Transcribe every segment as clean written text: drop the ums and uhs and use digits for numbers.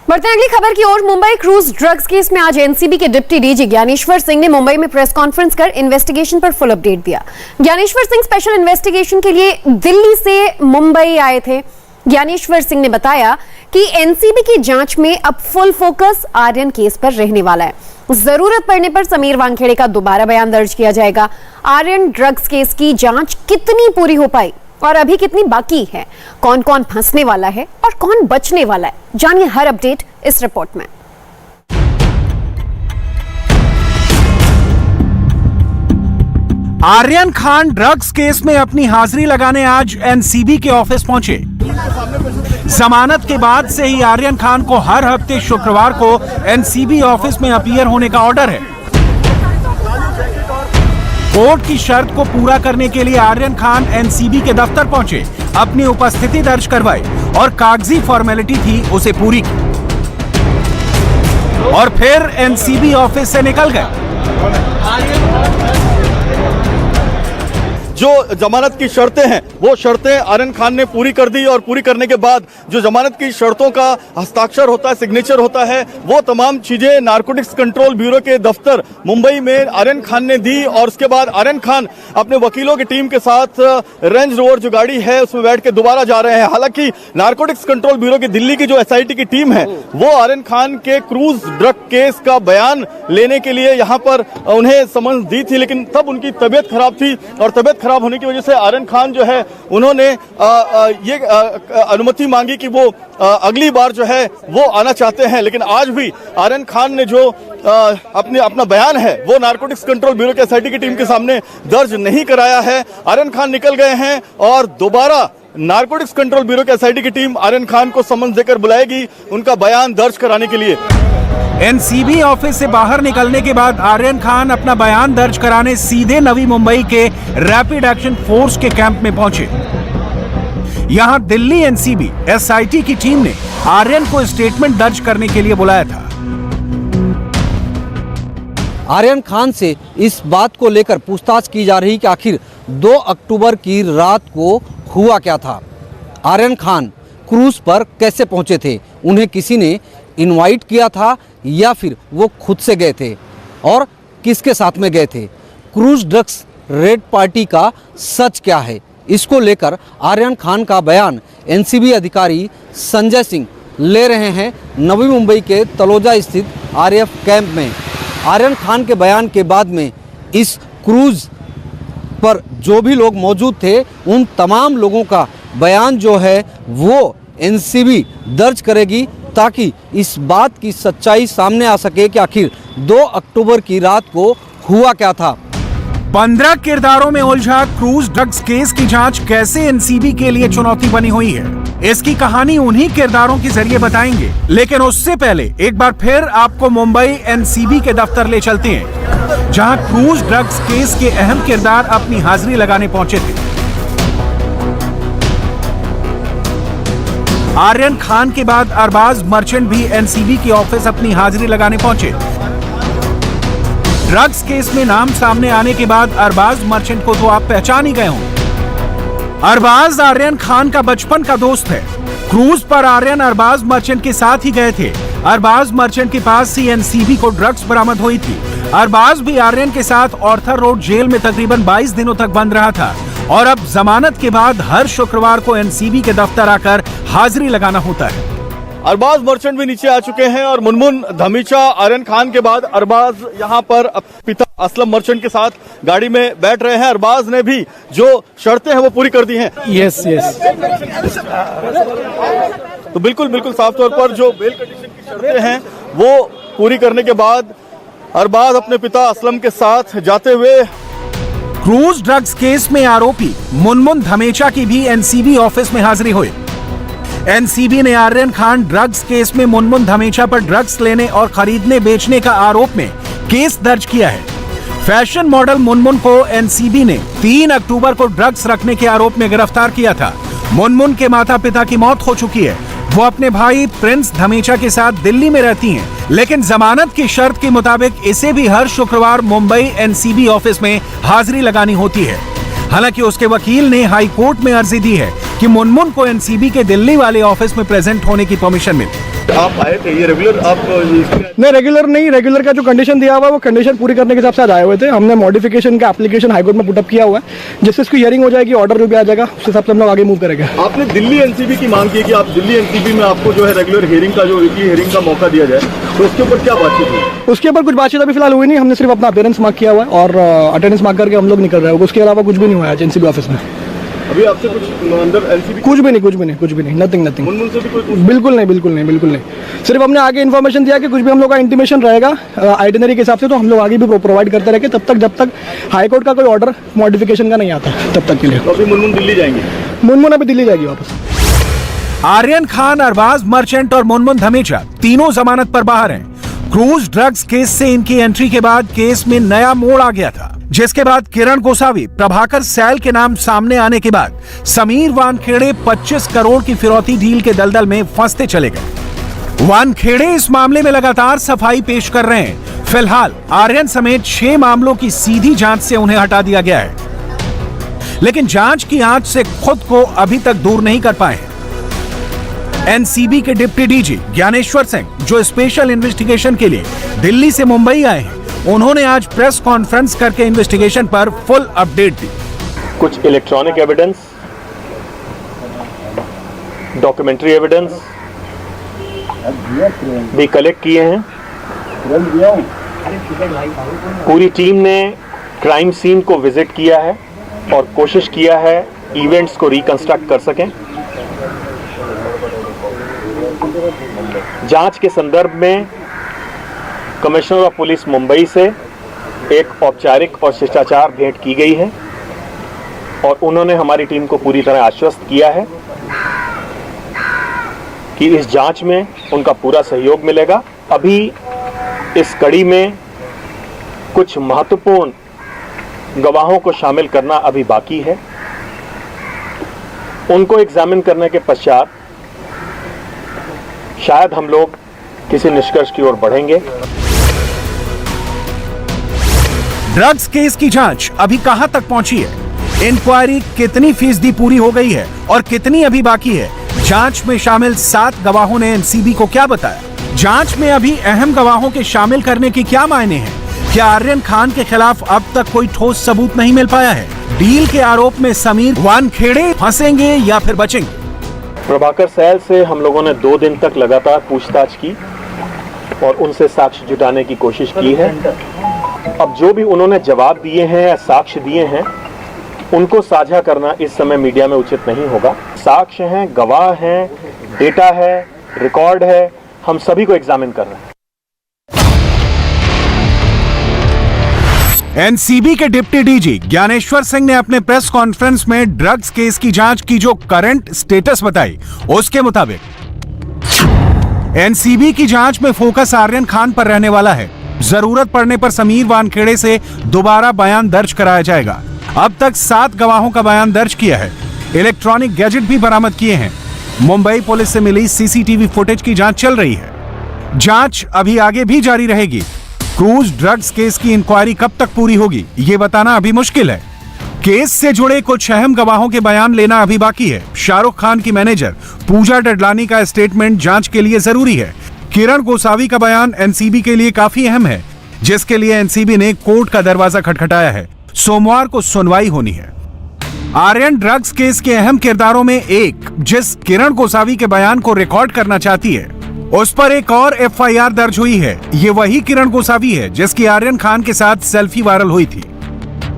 बढ़ते हैं अगली खबर की ओर। मुंबई क्रूज ड्रग्स केस में आज एनसीबी के डिप्टी डीजी ज्ञानेश्वर सिंह ने मुंबई में प्रेस कॉन्फ्रेंस कर इन्वेस्टिगेशन पर फुल अपडेट दिया। ज्ञानेश्वर सिंह स्पेशल इन्वेस्टिगेशन के लिए दिल्ली से मुंबई आए थे। ज्ञानेश्वर सिंह ने बताया कि एनसीबी की जांच में अब फुल फोकस आर्यन केस पर रहने वाला है। जरूरत पड़ने पर समीर वानखेड़े का दोबारा बयान दर्ज किया जाएगा। आर्यन ड्रग्स केस की जांच कितनी पूरी हो पाई और अभी कितनी बाकी है, कौन कौन फंसने वाला है और कौन बचने वाला है, जानिए हर अपडेट इस रिपोर्ट में। आर्यन खान ड्रग्स केस में अपनी हाजिरी लगाने आज एनसीबी के ऑफिस पहुंचे। जमानत के बाद से ही आर्यन खान को हर हफ्ते शुक्रवार को एनसीबी ऑफिस में अपीयर होने का ऑर्डर है। कोर्ट की शर्त को पूरा करने के लिए आर्यन खान एनसीबी के दफ्तर पहुंचे, अपनी उपस्थिति दर्ज करवाई और कागजी फॉर्मेलिटी थी उसे पूरी की और फिर एनसीबी ऑफिस से निकल गए। जो जमानत की शर्तें हैं वो शर्तें आर्यन खान ने पूरी कर दी और पूरी करने के बाद जो जमानत की शर्तों का हस्ताक्षर होता है, सिग्नेचर होता है, वो तमाम चीजें नारकोटिक्स कंट्रोल ब्यूरो के दफ्तर मुंबई में आर्यन खान ने दी और उसके बाद आर्यन खान अपने वकीलों की टीम के साथ रेंज रोवर जो गाड़ी है उसमें बैठ के दोबारा जा रहे हैं। हालांकि नारकोटिक्स कंट्रोल ब्यूरो की दिल्ली की जो एसआईटी की टीम है वो आर्यन खान के क्रूज ड्रग केस का बयान लेने के लिए यहाँ पर उन्हें समन दी थी, लेकिन तब उनकी तबियत खराब थी और तबियत खराब होने की वजह से आर्यन खान जो है उन्होंने ये अनुमति मांगी कि वो अगली बार जो है वो आना चाहते हैं। लेकिन आज भी आर्यन खान ने जो अपना बयान है वो नारकोटिक्स कंट्रोल ब्यूरो के एसआईटी की टीम के सामने दर्ज नहीं कराया है। आर्यन खान निकल गए हैं और दोबारा नारकोटिक्स कंट्रोल ब्यूरो के एसआईटी की टीम आर्यन खान को समन देकर बुलाएगी उनका बयान दर्ज कराने के लिए। एनसीबी ऑफिस से बाहर निकलने के बाद आर्यन खान अपना बयान दर्ज कराने सीधे नवी मुंबई के रैपिड एक्शन फोर्स के कैंप में पहुंचे। यहां दिल्ली एनसीबी एसआईटी की टीम ने आर्यन को स्टेटमेंट दर्ज करने के लिए बुलाया था। आर्यन खान से इस बात को लेकर पूछताछ की जा रही कि आखिर 2 अक्टूबर की रात को हुआ क्या था। आर्यन खान क्रूज पर कैसे पहुंचे थे, उन्हें किसी ने इनवाइट किया था या फिर वो खुद से गए थे और किसके साथ में गए थे। क्रूज ड्रग्स रेड पार्टी का सच क्या है, इसको लेकर आर्यन खान का बयान एनसीबी अधिकारी संजय सिंह ले रहे हैं नवी मुंबई के तलोजा स्थित आरएफ कैंप में। आर्यन खान के बयान के बाद में इस क्रूज पर जो भी लोग मौजूद थे उन तमाम लोगों का बयान जो है वो एनसीबी दर्ज करेगी ताकि इस बात की सच्चाई सामने आ सके कि आखिर 2 अक्टूबर की रात को हुआ क्या था। 15 किरदारों में उलझा क्रूज ड्रग्स केस की जांच कैसे एनसीबी के लिए चुनौती बनी हुई है, इसकी कहानी उन्हीं किरदारों के जरिए बताएंगे। लेकिन उससे पहले एक बार फिर आपको मुंबई एनसीबी के दफ्तर ले चलते हैं, जहां क्रूज ड्रग्स केस के अहम किरदार अपनी हाजिरी लगाने पहुंचे थे। आर्यन खान के बाद अरबाज मर्चेंट भी एनसीबी की ऑफिस अपनी हाजिरी लगाने पहुंचे। ड्रग्स केस में नाम सामने आने के बाद अरबाज मर्चेंट को तो आप पहचान ही गए होंगे। अरबाज आर्यन खान का बचपन का दोस्त है। क्रूज पर आर्यन अरबाज मर्चेंट के साथ ही गए थे। अरबाज मर्चेंट के पास ही एनसीबी को ड्रग्स बरामद हुई थी। अरबाज भी आर्यन के साथ ऑर्थर रोड जेल में तकरीबन 22 दिनों तक बंद रहा था और अब जमानत के बाद हर शुक्रवार को एनसीबी के दफ्तर आकर हाजिरी लगाना होता है। अरबाज मर्चेंट भी नीचे आ चुके हैं और मुनमुन धमीचा आर्यन खान के बाद अरबाज यहाँ पर पिता असलम मर्चेंट के साथ गाड़ी में बैठ रहे हैं। अरबाज ने भी जो शर्तें हैं वो पूरी कर दी हैं। यस तो बिल्कुल साफ तौर पर जो बेल कंडीशन की शर्तें हैं वो पूरी करने के बाद अरबाज अपने पिता असलम के साथ जाते हुए क्रूज ड्रग्स केस में आरोपी मुनमुन धमेचा की भी एनसीबी ऑफिस में हाजिरी हुई। एनसीबी ने आर्यन खान ड्रग्स केस में मुनमुन धमेचा पर ड्रग्स लेने और खरीदने बेचने का आरोप में केस दर्ज किया है। फैशन मॉडल मुनमुन को एनसीबी ने 3 अक्टूबर को ड्रग्स रखने के आरोप में गिरफ्तार किया था। मुनमुन के माता पिता की मौत हो चुकी है। वो अपने भाई प्रिंस धमेचा के साथ दिल्ली में रहती हैं, लेकिन जमानत की शर्त के मुताबिक इसे भी हर शुक्रवार मुंबई एनसीबी ऑफिस में हाजिरी लगानी होती है। हालांकि उसके वकील ने हाई कोर्ट में अर्जी दी है कि मुनमुन को एनसीबी के दिल्ली वाले ऑफिस में प्रेजेंट होने की परमिशन मिले। आप आए थे, ये रेगुलर आप नहीं रेगुलर नहीं, रेगुलर का जो कंडीशन दिया हुआ है वो कंडीशन पूरी करने के हिसाब से आज आए हुए थे। हमने मॉडिफिकेशन का एप्लीकेशन हाईकोर्ट में पुटअप किया हुआ है, जिससे इसकी हियरिंग हो जाएगी, ऑर्डर जो भी आ जाएगा उस हिसाब से हम लोग आगे मूव करेंगे। आपने दिल्ली एनसीबी की मांग की कि आप दिल्ली एनसीबी में आपको जो है रेगुलर हियरिंग का, जो वीकली हियरिंग का मौका दिया जाए, तो उसके ऊपर क्या बातचीत हुई? उसके ऊपर कुछ बातचीत अभी फिलहाल हुई नहीं, हमने सिर्फ अपना अपेयरेंस मार्क किया हुआ है और अटेंडेंस मार्क करके हम लोग निकल रहे हैं। उसके अलावा कुछ भी नहीं हुआ है एनसीबी ऑफिस में। अभी आपसे कुछ अंदर एनसीबी कुछ भी नहीं, नथिंग। मुनमुन से भी कोई बिल्कुल नहीं। सिर्फ हमने आगे इन्फॉर्मेशन दिया कि कुछ भी हम लोग का इंटीमेशन रहेगा आइटिनरी के हिसाब से, तो हम लोग आगे भी प्रोवाइड करते रहेंगे जब तक हाईकोर्ट का कोई ऑर्डर मॉडिफिकेशन का नहीं आता तब तक के लिए। तो अभी मुनमुन दिल्ली जाएंगे? मुनमुन अभी दिल्ली जाएगी वापस। आर्यन खान, अरबाज मर्चेंट और मुनमुन धमेचा तीनों जमानत पर बाहर हैं। क्रूज ड्रग्स केस से इनकी एंट्री के बाद केस में नया मोड़ आ गया था, जिसके बाद किरण गोसावी, प्रभाकर सैल के नाम सामने आने के बाद समीर वानखेड़े 25 करोड़ की फिरौती डील के दलदल में फंसते चले गए। वानखेड़े इस मामले में लगातार सफाई पेश कर रहे हैं। फिलहाल आर्यन समेत 6 मामलों की सीधी जांच से उन्हें हटा दिया गया है, लेकिन जांच की आंच से खुद को अभी तक दूर नहीं कर पाए। एनसीबी के डिप्टी डीजी ज्ञानेश्वर सिंह, जो स्पेशल इन्वेस्टिगेशन के लिए दिल्ली से मुंबई आए हैं, उन्होंने आज प्रेस कॉन्फ्रेंस करके इन्वेस्टिगेशन पर फुल अपडेट दी। कुछ इलेक्ट्रॉनिक एविडेंस, डॉक्यूमेंट्री एविडेंस भी कलेक्ट किए हैं। पूरी टीम ने क्राइम सीन को विजिट किया है और कोशिश किया है इवेंट्स को रिकंस्ट्रक्ट कर सकें। जांच के संदर्भ में कमिश्नर ऑफ पुलिस मुंबई से एक औपचारिक और शिष्टाचार भेंट की गई है और उन्होंने हमारी टीम को पूरी तरह आश्वस्त किया है कि इस जांच में उनका पूरा सहयोग मिलेगा। अभी इस कड़ी में कुछ महत्वपूर्ण गवाहों को शामिल करना अभी बाकी है। उनको एग्जामिन करने के पश्चात शायद हम लोग किसी निष्कर्ष की ओर बढ़ेंगे। ड्रग्स केस की जांच अभी कहां तक पहुंची है? इंक्वायरी कितनी फीसदी पूरी हो गई है और कितनी अभी बाकी है? जांच में शामिल 7 गवाहों ने एनसीबी को क्या बताया? जांच में अभी अहम गवाहों के शामिल करने के क्या मायने हैं? क्या आर्यन खान के खिलाफ अब तक कोई ठोस सबूत नहीं मिल पाया है? डील के आरोप में समीर वानखेड़े फंसेंगे या फिर बचेंगे? प्रभाकर सैल से हम लोगों ने 2 दिन तक लगातार पूछताछ की और उनसे साक्ष्य जुटाने की कोशिश की है। अब जो भी उन्होंने जवाब दिए हैं या साक्ष्य दिए हैं, उनको साझा करना इस समय मीडिया में उचित नहीं होगा। साक्ष्य हैं, गवाह हैं, डेटा है, रिकॉर्ड है, हम सभी को एग्जामिन कर रहे हैं। एनसीबी के डिप्टी डीजी ज्ञानेश्वर सिंह ने अपने प्रेस कॉन्फ्रेंस में ड्रग्स केस की जांच की जो करंट स्टेटस बताई, उसके मुताबिक एनसीबी की जांच में फोकस आर्यन खान पर रहने वाला है। जरूरत पड़ने पर समीर वानखेड़े से दोबारा बयान दर्ज कराया जाएगा। अब तक 7 गवाहों का बयान दर्ज किया है। इलेक्ट्रॉनिक गैजेट भी बरामद किए हैं। मुंबई पुलिस से मिली सीसीटीवी फुटेज की जांच चल रही है। जांच अभी आगे भी जारी रहेगी। क्रूज ड्रग्स केस की इंक्वायरी कब तक पूरी होगी, ये बताना अभी मुश्किल है। केस से जुड़े कुछ अहम गवाहों के बयान लेना अभी बाकी है। शाहरुख खान की मैनेजर पूजा डडलानी का स्टेटमेंट जांच के लिए जरूरी है। किरण गोसावी का बयान एनसीबी के लिए काफी अहम है, जिसके लिए एनसीबी ने कोर्ट का दरवाजा खटखटाया है। सोमवार को सुनवाई होनी है। आर्यन ड्रग्स केस के अहम किरदारों में एक, जिस किरण गोसावी के बयान को रिकॉर्ड करना चाहती है, उस पर एक और एफआईआर दर्ज हुई है। ये वही किरण गोसावी है जिसकी आर्यन खान के साथ सेल्फी वायरल हुई थी।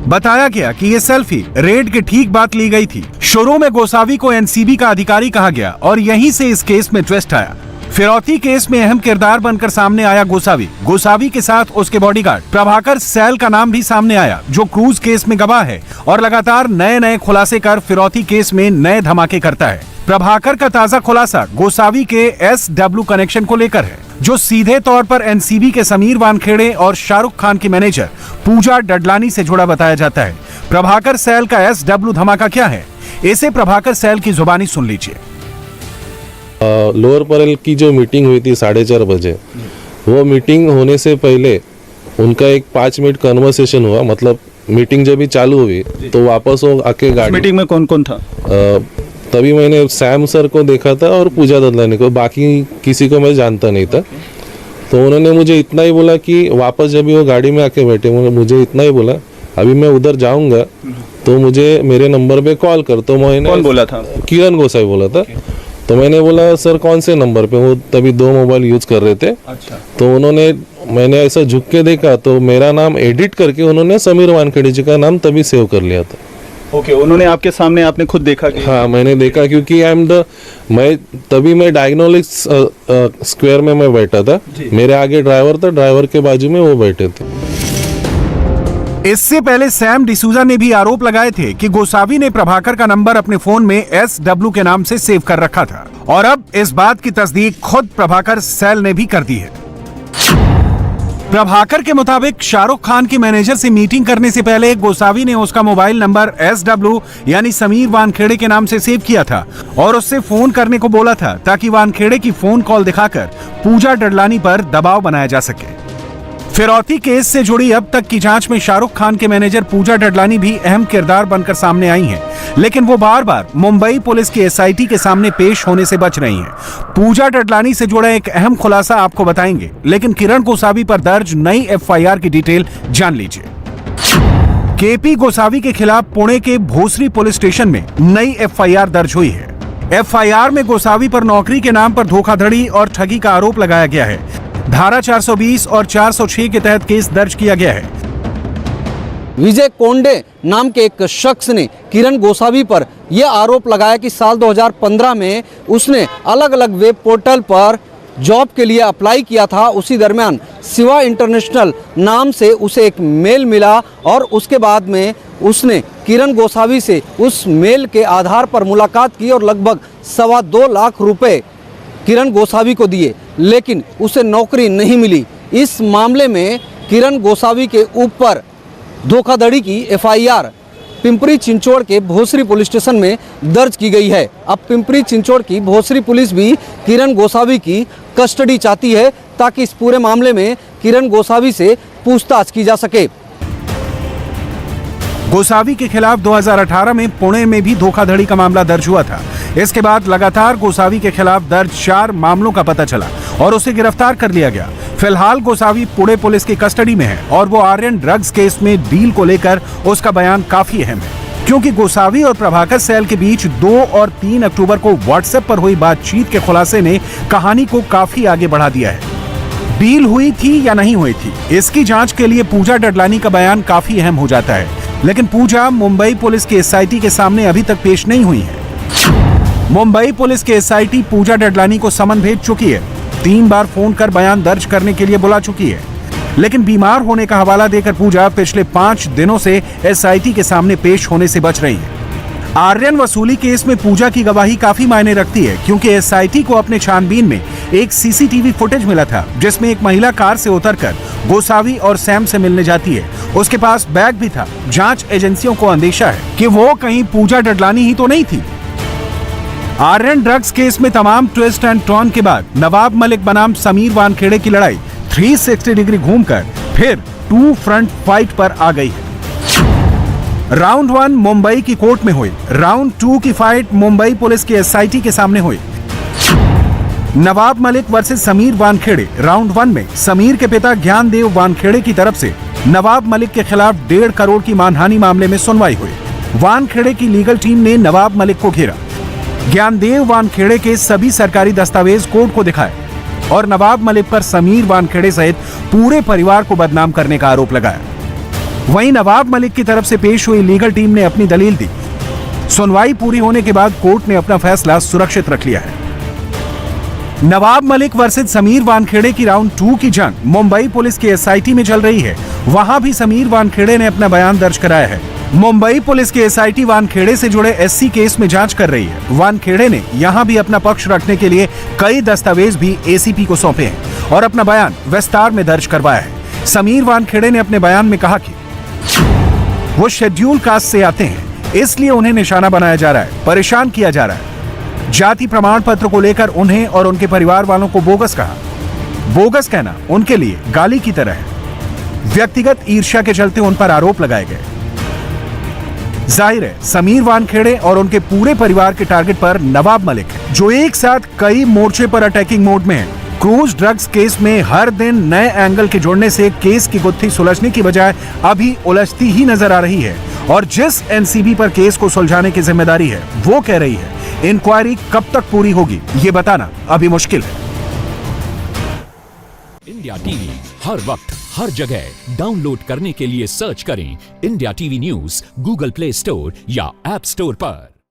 बताया गया कि ये सेल्फी रेड के ठीक बाद ली गई थी। शुरू में गोसावी को एनसीबी का अधिकारी कहा गया और यहीं से इस केस में ट्विस्ट आया। फिरौती केस में अहम किरदार बनकर सामने आया गोसावी। गोसावी के साथ उसके बॉडीगार्ड प्रभाकर सैल का नाम भी सामने आया, जो क्रूज केस में गवाह है और लगातार नए नए खुलासे कर फिरौती केस में नए धमाके करता है। प्रभाकर का ताजा खुलासा गोसावी के एसडब्ल्यू कनेक्शन को लेकर है, जो सीधे तौर पर एनसीबी के समीर वानखेड़े और शाहरुख खान की मैनेजर पूजा डडलानी से जुड़ा बताया जाता है। प्रभाकर सैल का एसडब्ल्यू धमाका क्या है, इसे प्रभाकर सैल की जुबानी सुन लीजिए। लोअर पैरेलल की जो मीटिंग हुई थी 4:30 बजे, वो मीटिंग होने से पहले उनका एक 5 मिनट कन्वर्सेशन हुआ। मतलब मीटिंग जब भी चालू हुई तो वापस वो आके गाड़ी, मीटिंग में कौन कौन था? तभी मैंने सैम सर को देखा था और पूजा ददलानी को, बाकी किसी को मैं जानता नहीं था। तो उन्होंने मुझे इतना ही बोला कि वापस जब भी वो गाड़ी में आके बैठे मुझे इतना ही बोला, अभी मैं उधर जाऊंगा तो मुझे मेरे नंबर पे कॉल कर। तो मैंने, कौन बोला था? किरण गोसाई बोला था। तो मैंने बोला सर कौन से नंबर पे? वो तभी 2 मोबाइल यूज कर रहे थे। अच्छा। तो मैंने ऐसा झुक के देखा तो मेरा नाम एडिट करके उन्होंने समीर वानखेड़े जी का नाम तभी सेव कर लिया था। ओके, उन्होंने आपके सामने, आपने खुद देखा कि? हाँ, मैंने देखा क्योंकि मैं डायग्नोस्टिक्स स्क्वायर में मैं बैठा था, मेरे आगे ड्राइवर था, ड्राइवर के बाजू में वो बैठे थे। इससे पहले सैम डिसूजा ने भी आरोप लगाए थे कि गोसावी ने प्रभाकर का नंबर अपने फोन में SW के नाम से सेव कर रखा था, और अब इस बात की तस्दीक खुद प्रभाकर सैल ने भी कर दी है। प्रभाकर के मुताबिक शाहरुख खान के मैनेजर से मीटिंग करने से पहले गोसावी ने उसका मोबाइल नंबर SW यानी समीर वानखेड़े के नाम से सेव किया था और उससे फोन करने को बोला था ताकि वानखेड़े की फोन कॉल दिखाकर पूजा डडलानी पर दबाव बनाया जा सके। फिरौती केस से जुड़ी अब तक की जांच में शाहरुख खान के मैनेजर पूजा डडलानी भी अहम किरदार बनकर सामने आई हैं, लेकिन वो बार बार मुंबई पुलिस के SIT के सामने पेश होने से बच रही हैं। पूजा डडलानी से जुड़ा एक अहम खुलासा आपको बताएंगे, लेकिन किरण गोसावी पर दर्ज नई FIR की डिटेल जान लीजिए। KP गोसावी के खिलाफ पुणे के भोसरी पुलिस स्टेशन में नई FIR दर्ज हुई है। FIR में गोसावी पर नौकरी के नाम पर धोखाधड़ी और ठगी का आरोप लगाया गया है। धारा 420 और 406 के तहत केस दर्ज किया गया है। विजय कोंडे नाम के एक शख्स ने किरण गोसावी पर यह आरोप लगाया कि साल 2015 में उसने अलग अलग वेब पोर्टल पर जॉब के लिए अप्लाई किया था। उसी दरमियान शिवा इंटरनेशनल नाम से उसे एक मेल मिला और उसके बाद में उसने किरण गोसावी से उस मेल के आधार पर मुलाकात की और लगभग 2.25 लाख रुपए किरण गोसावी को दिए, लेकिन उसे नौकरी नहीं मिली। इस मामले में किरण गोसावी के ऊपर धोखाधड़ी की FIR पिंपरी चिंचोड़ के भोसरी पुलिस स्टेशन में दर्ज की गई है। अब पिंपरी चिंचोड़ की भोसरी पुलिस भी किरण गोसावी की कस्टडी चाहती है ताकि इस पूरे मामले में किरण गोसावी से पूछताछ की जा सके। गोसावी के खिलाफ 2018 में पुणे में भी धोखाधड़ी का मामला दर्ज हुआ था। इसके बाद लगातार गोसावी के खिलाफ दर्ज 4 मामलों का पता चला और उसे गिरफ्तार कर लिया गया। फिलहाल गोसावी पुणे पुलिस की कस्टडी में है और वो आर्यन ड्रग्स केस में डील को लेकर उसका बयान काफी अहम है, क्योंकि गोसावी और प्रभाकर सैल के बीच 2 और 3 अक्टूबर को व्हाट्सएप पर हुई बातचीत के खुलासे ने कहानी को काफी आगे बढ़ा दिया है। डील हुई थी या नहीं हुई थी, इसकी जांच के लिए पूजा डडलानी का बयान काफी अहम हो जाता है, लेकिन पूजा मुंबई पुलिस के SIT के सामने अभी तक पेश नहीं हुई है। मुंबई पुलिस के SIT पूजा डडलानी को समन भेज चुकी है, 3 बार फोन कर बयान दर्ज करने के लिए बुला चुकी है, लेकिन बीमार होने का हवाला देकर पूजा पिछले 5 दिनों से SIT के सामने पेश होने से बच रही है। आर्यन वसूली केस में पूजा की गवाही काफी मायने रखती है, क्योंकि SIT को अपने छानबीन में एक CCTV फुटेज मिला था जिसमें एक महिला कार से उतरकर गोसावी और सैम से मिलने जाती है। उसके पास बैग भी था। जांच एजेंसियों को अंदेशा है कि वो कहीं पूजा डडलानी ही तो नहीं थी। आर्यन ड्रग्स केस में तमाम ट्विस्ट एंड टर्न के बाद नवाब मलिक बनाम समीर वानखेड़े की लड़ाई 360 डिग्री घूमकर फिर 2 फ्रंट फाइट पर आ गई है। राउंड 1 मुंबई की कोर्ट में हुई, राउंड 2 की फाइट मुंबई पुलिस के SIT के सामने हुई। नवाब मलिक वर्सेस समीर वानखेड़े। राउंड 1 में समीर के पिता ज्ञानदेव वानखेड़े की तरफ से नवाब मलिक के खिलाफ 1.5 करोड़ की मानहानि मामले में सुनवाई हुई। वानखेड़े की लीगल टीम ने नवाब मलिक को घेरा, ज्ञानदेव वानखेड़े के सभी सरकारी दस्तावेज कोर्ट को दिखाए और नवाब मलिक पर समीर वानखेड़े सहित पूरे परिवार को बदनाम करने का आरोप लगाया। वहीं नवाब मलिक की तरफ से पेश हुई लीगल टीम ने अपनी दलील दी। सुनवाई पूरी होने के बाद कोर्ट ने अपना फैसला सुरक्षित रख लिया है। नवाब मलिक वर्सेस समीर वानखेड़े की राउंड 2 की जंग मुंबई पुलिस के SIT में चल रही है। वहां भी समीर वानखेड़े ने अपना बयान दर्ज कराया है। मुंबई पुलिस के SIT वानखेड़े से जुड़े SC केस में जांच कर रही है। वानखेड़े ने यहां भी अपना पक्ष रखने के लिए कई दस्तावेज भी ACP को सौंपे हैं और अपना बयान विस्तार में दर्ज करवाया है। समीर वानखेड़े ने अपने बयान में कहा कि वो शेड्यूल कास्ट से आते हैं, इसलिए उन्हें निशाना बनाया जा रहा है, परेशान किया जा रहा है। जाति प्रमाण पत्र को लेकर उन्हें और उनके परिवार वालों को बोगस कहा। बोगस कहना उनके लिए गाली की तरह है। व्यक्तिगत ईर्ष्या के चलते उन पर आरोप लगाए गए। जाहिर है समीर वानखेड़े और उनके पूरे परिवार के टारगेट पर नवाब मलिक है, जो एक साथ कई मोर्चे पर अटैकिंग मोड में है। क्रूज ड्रग्स केस में हर दिन नए एंगल के जोड़ने से केस की गुत्थी सुलझने की बजाय अभी उलझती ही नजर आ रही है। और जिस एनसीबी पर केस को सुलझाने की जिम्मेदारी है, वो कह रही है इंक्वायरी कब तक पूरी होगी ये बताना अभी मुश्किल है। इंडिया टीवी हर वक्त हर जगह डाउनलोड करने के लिए सर्च करें India TV news Google play store या ऐप स्टोर पर।